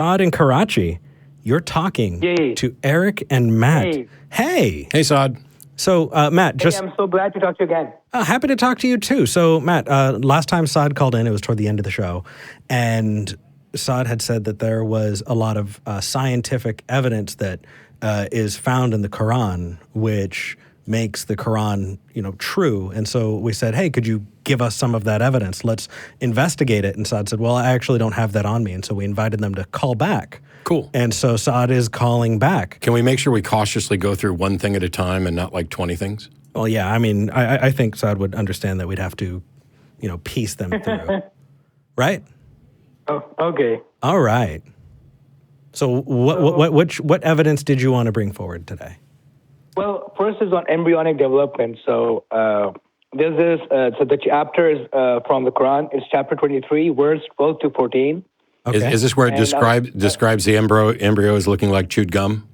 Saad in Karachi, you're talking Yay. to Eric and Matt. Hey. Hey, Saad. So, Matt, I'm so glad to talk to you again. happy to talk to you too. So, Matt, last time Saad called in, it was toward the end of the show, and Saad had said that there was a lot of scientific evidence that is found in the Quran, which makes the Quran, true. And so we said, hey, could you give us some of that evidence? Let's investigate it. And Saad said, well, I actually don't have that on me. And so we invited them to call back. Cool. And so Saad is calling back. Can we make sure we cautiously go through one thing at a time and not like 20 things? Well, yeah, I mean, I think Saad would understand that we'd have to, piece them through. Right? Oh, okay. All right. So what evidence did you want to bring forward today? Well, first is on embryonic development. So there's this, so the chapter is from the Quran. It's chapter 23, verse 12 to 14. Okay. Is this where it describes the embryo as looking like chewed gum?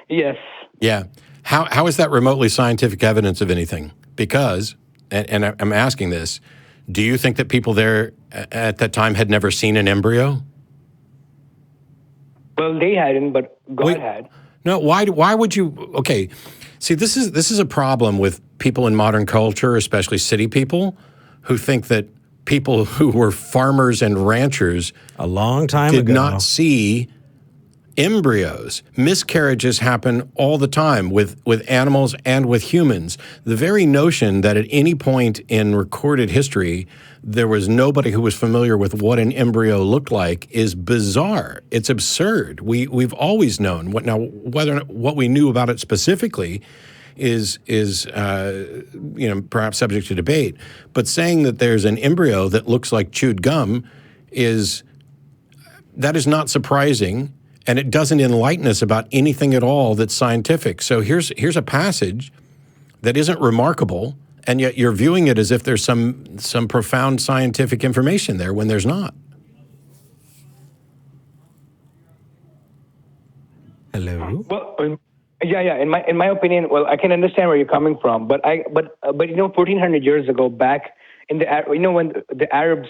Yes. Yeah. How is that remotely scientific evidence of anything? Because, and I'm asking this, do you think that people there at that time had never seen an embryo? Well, they hadn't, but God had. No, why would you? Okay, see, this is a problem with people in modern culture, especially city people, who think that people who were farmers and ranchers a long time did ago not see embryos. Miscarriages happen all the time with animals and with humans. The very notion that at any point in recorded history there was nobody who was familiar with what an embryo looked like is bizarre. It's absurd. We've always known what we knew about it specifically is perhaps subject to debate. But saying that there's an embryo that looks like chewed gum is not surprising. And it doesn't enlighten us about anything at all that's scientific. So here's a passage that isn't remarkable, and yet you're viewing it as if there's some profound scientific information there when there's not. Hello? Well, yeah. In my opinion, well, I can understand where you're coming from, but 1400 years ago, back in when the Arabs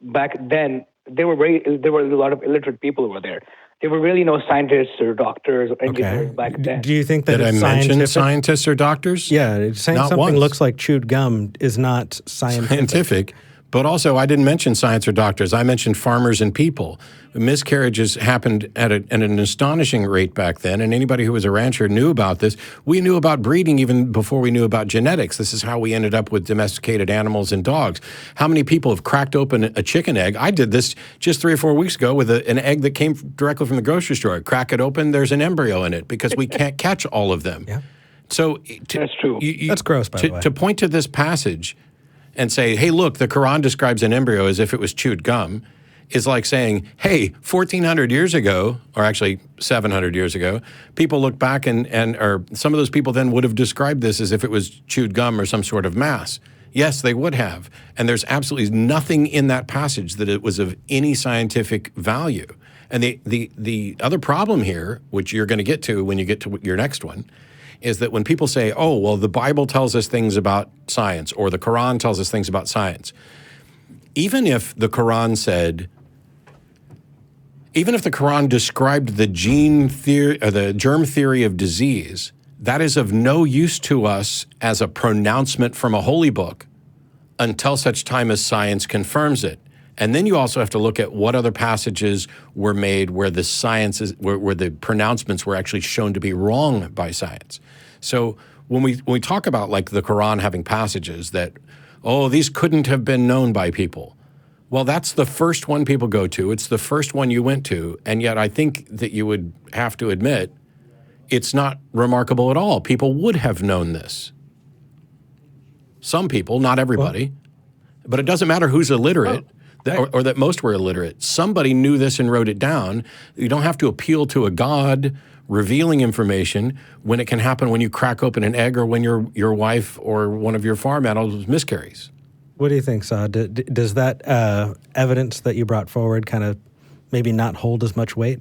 back then, there were a lot of illiterate people over there. There were really no scientists or doctors or engineers back then. Do you think that Did I mention scientists or doctors? Yeah, saying Not something once. looks like chewed gum is not scientific. But also, I didn't mention science or doctors. I mentioned farmers and people. Miscarriages happened at an astonishing rate back then, and anybody who was a rancher knew about this. We knew about breeding even before we knew about genetics. This is how we ended up with domesticated animals and dogs. How many people have cracked open a chicken egg? I did this just 3 or 4 weeks ago with an egg that came directly from the grocery store. Crack it open, there's an embryo in it because we can't catch all of them. Yeah. So that's true. That's gross, by the way. To point to this passage and say, hey, look, the Quran describes an embryo as if it was chewed gum, is like saying, hey, 1,400 years ago, or actually 700 years ago, people look back or some of those people then would have described this as if it was chewed gum or some sort of mass. Yes, they would have. And there's absolutely nothing in that passage that it was of any scientific value. And the other problem here, which you're going to get to when you get to your next one, is that when people say, oh, well, the Bible tells us things about science or the Quran tells us things about science, even if the Quran described the gene theory or the germ theory of disease, that is of no use to us as a pronouncement from a holy book until such time as science confirms it. And then you also have to look at what other passages were made where the where the pronouncements were actually shown to be wrong by science. So when we talk about like the Quran having passages that, oh, these couldn't have been known by people. Well, that's the first one people go to. It's the first one you went to. And yet I think that you would have to admit it's not remarkable at all. People would have known this. Some people, not everybody. But it doesn't matter who's illiterate. Or that most were illiterate. Somebody knew this and wrote it down. You don't have to appeal to a God revealing information when it can happen when you crack open an egg or when your wife or one of your farm animals miscarries. What do you think, Saad? Does that evidence that you brought forward kind of maybe not hold as much weight?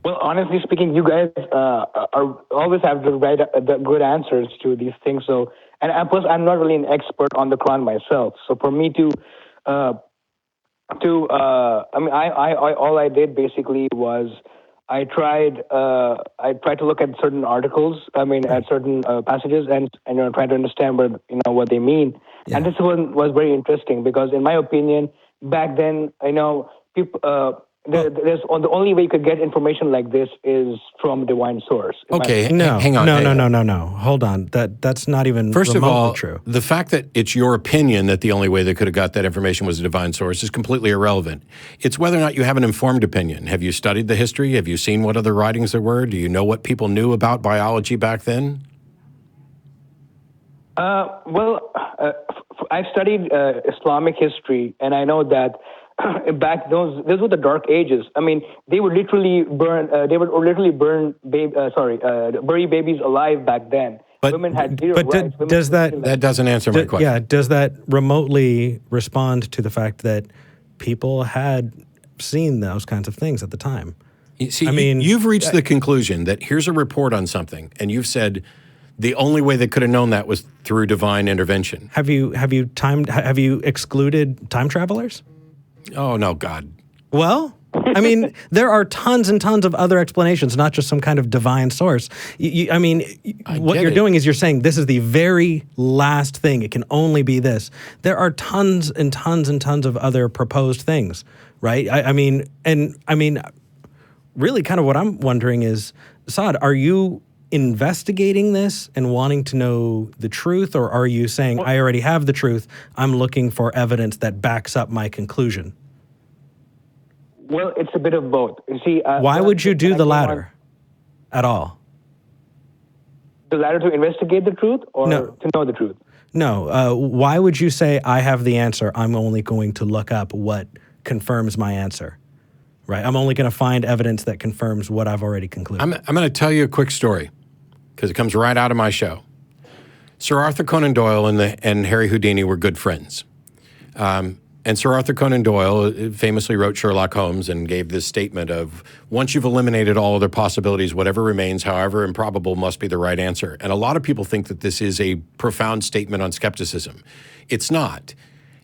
Well, honestly speaking, you guys always have the good answers to these things. So, and plus, I'm not really an expert on the Quran myself. So, for me to to all I did basically was I tried to look at certain articles, at certain passages, and try to understand what they mean. Yeah. And this one was very interesting because, in my opinion, back then, people. The only way you could get information like this is from divine source. Okay, No, hang on. No. Hold on. That's not even First of remotely all, true. the fact that it's your opinion that the only way they could have got that information was a divine source is completely irrelevant. It's whether or not you have an informed opinion. Have you studied the history? Have you seen what other writings there were? Do you know what people knew about biology back then? I've studied Islamic history, and I know that those were the dark ages. They would literally bury babies alive back then. But- Women had zero But rights. does That doesn't answer my question. Yeah, does that remotely respond to the fact that people had seen those kinds of things at the time? You see, you've reached the conclusion that here's a report on something, and you've said the only way they could have known that was through divine intervention. Have you excluded time travelers? Oh, no, God. Well, there are tons and tons of other explanations, not just some kind of divine source. What you're doing is you're saying this is the very last thing. It can only be this. There are tons and tons and tons of other proposed things, right? Really kind of what I'm wondering is, Saad, are you investigating this and wanting to know the truth, or are you saying, I already have the truth, I'm looking for evidence that backs up my conclusion? Well, it's a bit of both. You see, why would you do the latter at all? The latter to investigate the truth, or No. to know the truth? No. Why would you say, I have the answer, I'm only going to look up what confirms my answer? Right? I'm only going to find evidence that confirms what I've already concluded. I'm going to tell you a quick story because it comes right out of my show. Sir Arthur Conan Doyle and Harry Houdini were good friends. And Sir Arthur Conan Doyle famously wrote Sherlock Holmes and gave this statement of, once you've eliminated all other possibilities, whatever remains, however improbable, must be the right answer. And a lot of people think that this is a profound statement on skepticism. It's not.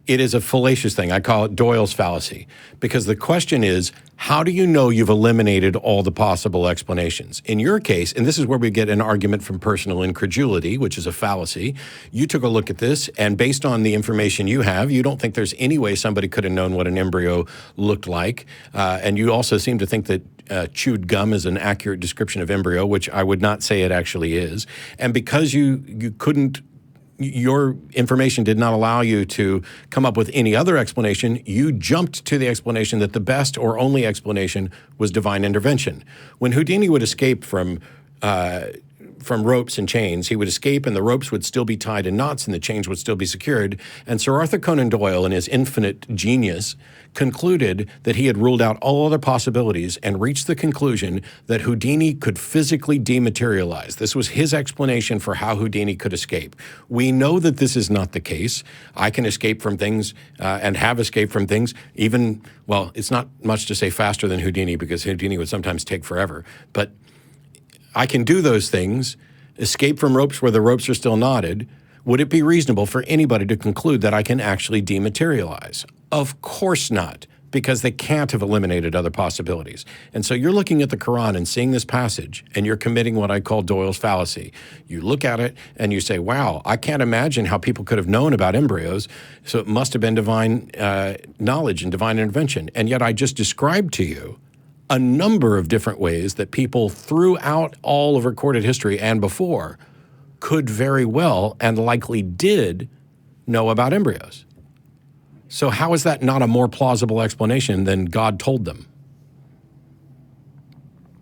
It is a fallacious thing. I call it Doyle's fallacy, because the question is, how do you know you've eliminated all the possible explanations? In your case, and this is where we get an argument from personal incredulity, which is a fallacy, you took a look at this, and based on the information you have, you don't think there's any way somebody could have known what an embryo looked like. And you also seem to think that chewed gum is an accurate description of embryo, which I would not say it actually is. And because you couldn't, your information did not allow you to come up with any other explanation, you jumped to the explanation that the best or only explanation was divine intervention. When Houdini would escape from ropes and chains, he would escape and the ropes would still be tied in knots and the chains would still be secured. And Sir Arthur Conan Doyle, in his infinite genius, concluded that he had ruled out all other possibilities and reached the conclusion that Houdini could physically dematerialize. This was his explanation for how Houdini could escape. We know that this is not the case. I can escape from things and have escaped from things even, well, it's not much to say faster than Houdini, because Houdini would sometimes take forever. But I can do those things, escape from ropes where the ropes are still knotted. Would it be reasonable for anybody to conclude that I can actually dematerialize? Of course not, because they can't have eliminated other possibilities. And so you're looking at the Quran and seeing this passage, and you're committing what I call Doyle's fallacy. You look at it and you say, wow, I can't imagine how people could have known about embryos, so it must have been divine knowledge and divine intervention. And yet I just described to you a number of different ways that people throughout all of recorded history and before could very well and likely did know about embryos. So how is that not a more plausible explanation than God told them?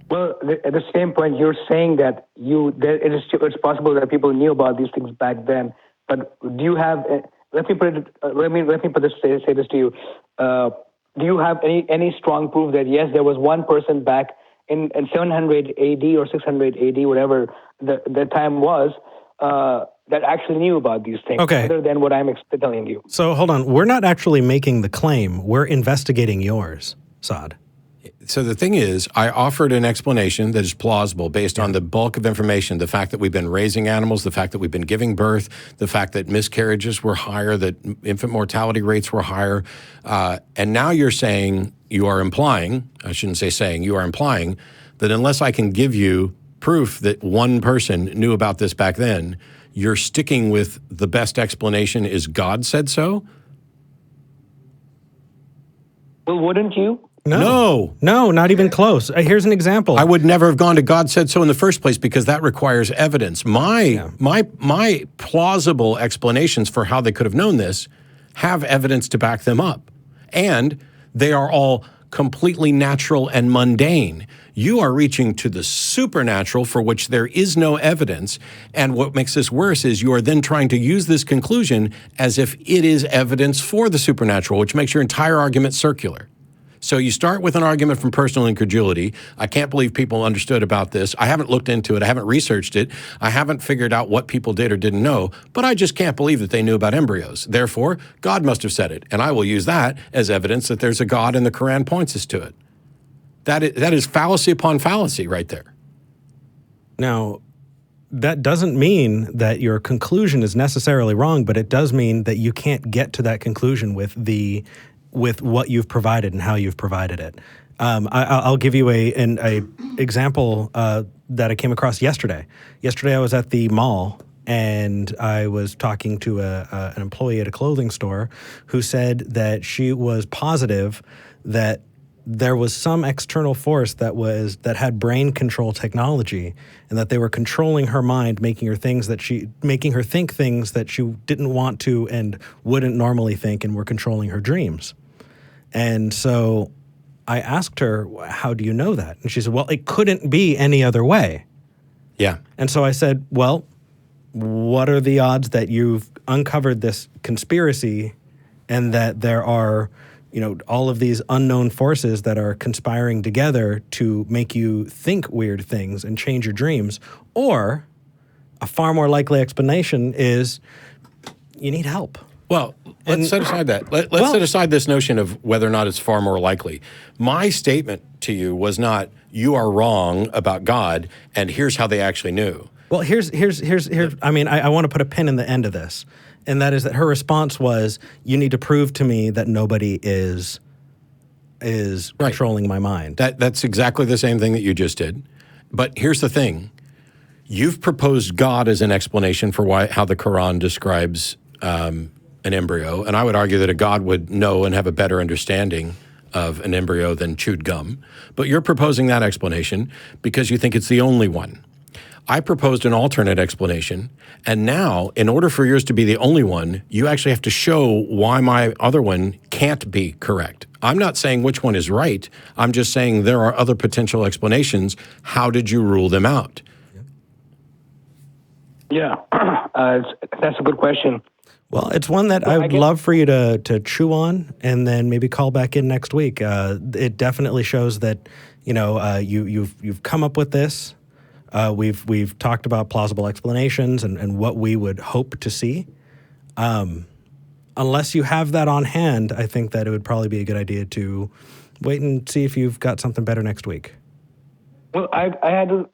Well, at the same point, you're saying that it's possible that people knew about these things back then. But do you have? Let me say this to you. Do you have any strong proof that yes, there was one person back in 700 AD or 600 AD, whatever the time was, that actually knew about these things, other than what I'm telling you? So hold on, we're not actually making the claim. We're investigating yours, Saad. So the thing is, I offered an explanation that is plausible based on the bulk of information, the fact that we've been raising animals, the fact that we've been giving birth, the fact that miscarriages were higher, that infant mortality rates were higher. And now you're saying, you are implying, I shouldn't say saying, you are implying that unless I can give you proof that one person knew about this back then, you're sticking with the best explanation is God said so? Well, wouldn't you? No, not even close. Here's an example. I would never have gone to God said so in the first place because that requires evidence. My plausible explanations for how they could have known this have evidence to back them up. And they are all completely natural and mundane. You are reaching to the supernatural for which there is no evidence. And what makes this worse is you are then trying to use this conclusion as if it is evidence for the supernatural, which makes your entire argument circular. So you start with an argument from personal incredulity. I can't believe people understood about this. I haven't looked into it. I haven't researched it. I haven't figured out what people did or didn't know, but I just can't believe that they knew about embryos. Therefore, God must have said it, and I will use that as evidence that there's a God and the Koran points us to it. That is fallacy upon fallacy right there. Now, that doesn't mean that your conclusion is necessarily wrong, but it does mean that you can't get to that conclusion with what you've provided and how you've provided it. I'll give you an example that I came across yesterday. Yesterday, I was at the mall and I was talking to an employee at a clothing store who said that she was positive that there was some external force that had brain control technology, and that they were controlling her mind, making her think things that she didn't want to and wouldn't normally think, and were controlling her dreams. And so I asked her, how do you know that? And she said, well, it couldn't be any other way. Yeah. And so I said, well, what are the odds that you've uncovered this conspiracy and that there are, all of these unknown forces that are conspiring together to make you think weird things and change your dreams? Or a far more likely explanation is you need help. Well, let's set aside that. Let's set aside this notion of whether or not it's far more likely. My statement to you was not, you are wrong about God, and here's how they actually knew. Well, here's. I mean, I want to put a pin in the end of this, and that is that her response was, you need to prove to me that nobody is controlling my mind. That's exactly the same thing that you just did. But here's the thing. You've proposed God as an explanation for how the Quran describes an embryo, and I would argue that a God would know and have a better understanding of an embryo than chewed gum. But you're proposing that explanation because you think it's the only one. I proposed an alternate explanation, and now, in order for yours to be the only one, you actually have to show why my other one can't be correct. I'm not saying which one is right. I'm just saying there are other potential explanations. How did you rule them out? Yeah, that's a good question. Well, it's one that I would love for you to chew on and then maybe call back in next week. It definitely shows that, you've come up with this. We've talked about plausible explanations and what we would hope to see. Unless you have that on hand, I think that it would probably be a good idea to wait and see if you've got something better next week. Well, I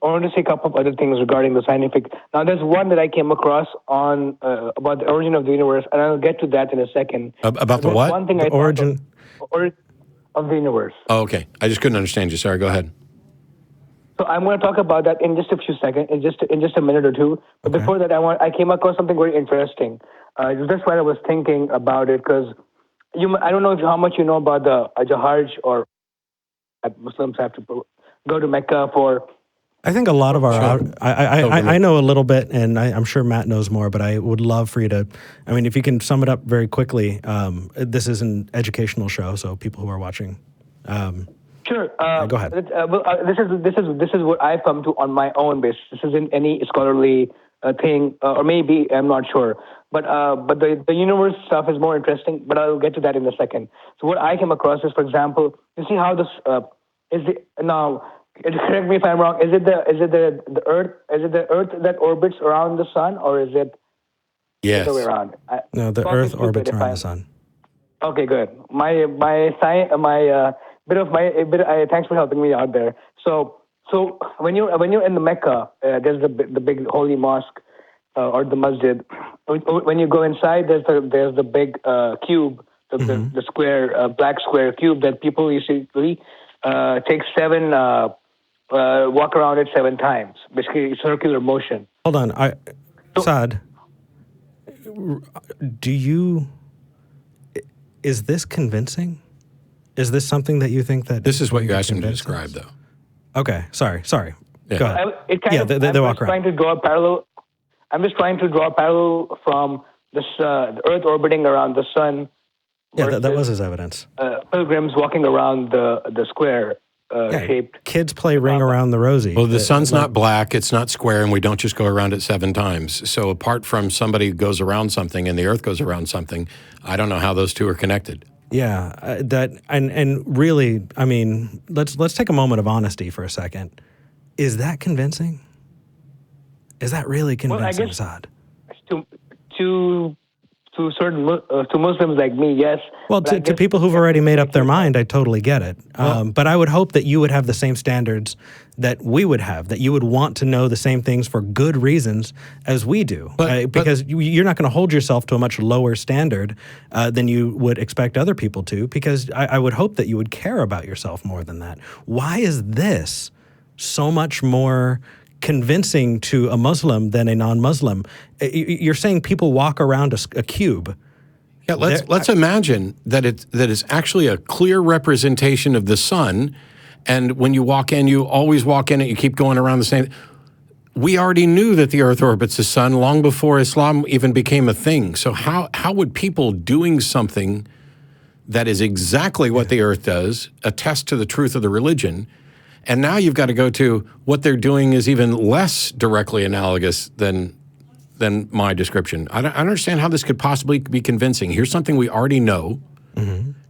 wanted to say a couple of other things regarding the scientific. Now, there's one that I came across on about the origin of the universe, and I'll get to that in a second. About the what? One thing the origin of the universe. Oh, okay. I just couldn't understand you. Sorry. Go ahead. So I'm going to talk about that in just a few seconds, in just a minute or two. But before that, I came across something very interesting. That's why I was thinking about it, because I don't know how much you know about the Hajj, or Muslims have to go to Mecca for. I think a lot of our, I know a little bit, and I'm sure Matt knows more, but I would love for you to, if you can sum it up very quickly. This is an educational show, so people who are watching. Sure. Go ahead. This is what I've come to on my own basis. This isn't any scholarly thing, or maybe I'm not sure. But the universe stuff is more interesting. But I'll get to that in a second. So what I came across is, for example, you see how this is the now. Correct me if I'm wrong. Is it the Earth? Is it the Earth that orbits around the sun, or is it the other way around? No, the Earth orbits around the sun. Okay, good. My Thanks for helping me out there. So when you're in the Mecca, there's the big holy mosque or the masjid. When you go inside, there's the big cube, the square black square cube that people usually take walk around it 7 times, basically circular motion. Hold on, Saad, is this convincing? Is this something that you think that... This is what you asked him to describe, though. Okay, sorry. Yeah. Go ahead. They walk around. Trying to draw a parallel. I'm just trying to draw a parallel from the Earth orbiting around the sun. Yeah, that was his evidence. Pilgrims walking around the square shaped. Kids play ring around the rosy. Well, the sun's not black, it's not square, and we don't just go around it 7 times. So apart from somebody goes around something and the Earth goes around something, I don't know how those two are connected. Yeah, and really, I mean, let's take a moment of honesty for a second. Is that convincing? Is that really convincing, Saad? To Muslims like me, yes. Well, to people who've already made up their mind, I totally get it. But I would hope that you would have the same standards that we would have, that you would want to know the same things for good reasons as we do. Because you're not going to hold yourself to a much lower standard than you would expect other people to, because I would hope that you would care about yourself more than that. Why is this so much more convincing to a Muslim than a non-Muslim? You're saying people walk around a cube. Yeah, let's imagine that it's actually a clear representation of the sun, and when you walk in, you always walk in it, you keep going around the same. We already knew that the Earth orbits the sun long before Islam even became a thing. So how would people doing something that is exactly what the Earth does attest to the truth of the religion? And now you've got to go to what they're doing is even less directly analogous than my description. I don't understand how this could possibly be convincing. Here's something we already know,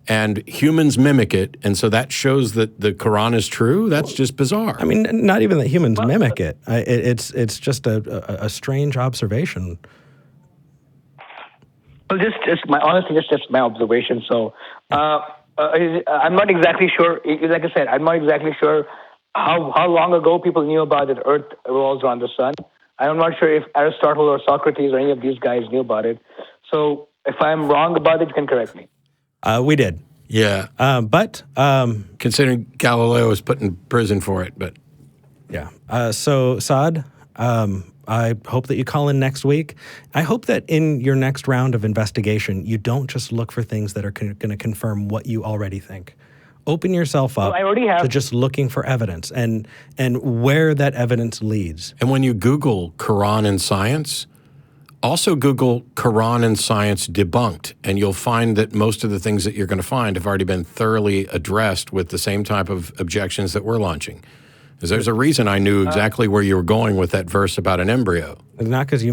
and humans mimic it, and so that shows that the Quran is true? That's just bizarre. I mean, not even that humans mimic it. It's just a strange observation. Well, just my observation. So I'm not exactly sure. Like I said, I'm not exactly sure how long ago people knew about it. Earth revolves around the sun. I'm not sure if Aristotle or Socrates or any of these guys knew about it. So if I'm wrong about it, you can correct me. We did. Yeah. But considering Galileo was put in prison for it, but yeah. So Saad, I hope that you call in next week. I hope that in your next round of investigation, you don't just look for things that are going to confirm what you already think. Open yourself up to just looking for evidence and where that evidence leads. And when you Google Quran and science, also Google Quran and science debunked, and you'll find that most of the things that you're going to find have already been thoroughly addressed with the same type of objections that we're launching. Because there's a reason I knew exactly where you were going with that verse about an embryo. It's not because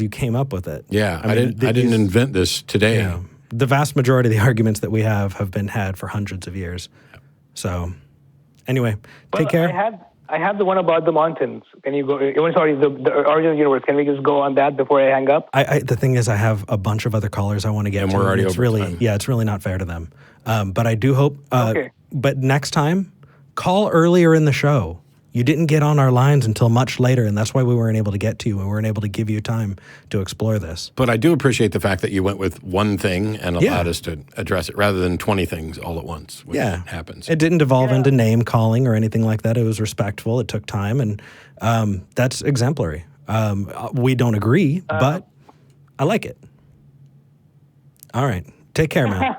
you came up with it. Yeah, I didn't invent this today. Yeah. The vast majority of the arguments that we have been had for hundreds of years. So, anyway, take care. I have the one about the mountains. Can you go? Sorry, the original universe. Can we just go on that before I hang up? The thing is, I have a bunch of other callers I want to get and to. We're already it's over really time. Yeah, it's really not fair to them. But I do hope. Okay. But next time, call earlier in the show. You didn't get on our lines until much later, and that's why we weren't able to get to you. We weren't able to give you time to explore this. But I do appreciate the fact that you went with one thing and allowed us to address it rather than 20 things all at once, which happens. It didn't devolve into name calling or anything like that. It was respectful. It took time, and that's exemplary. We don't agree, but I like it. All right. Take care, man.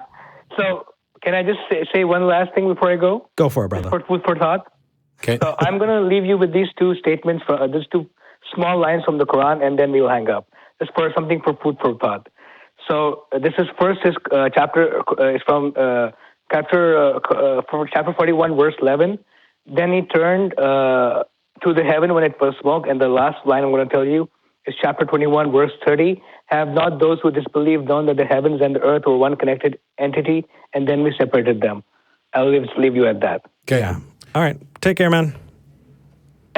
So can I just say one last thing before I go? Go for it, brother. For food for thought. Okay. So I'm going to leave you with these 2 statements, these 2 small lines from the Quran, and then we'll hang up. Just for something for food for thought. So this is chapter is from chapter 41, verse 11. Then he turned to the heaven when it was smoke, and the last line I'm going to tell you is chapter 21, verse 30. Have not those who disbelieve known that the heavens and the earth were one connected entity, and then we separated them. I'll just leave you at that. Okay. Yeah. All right. Take care, man.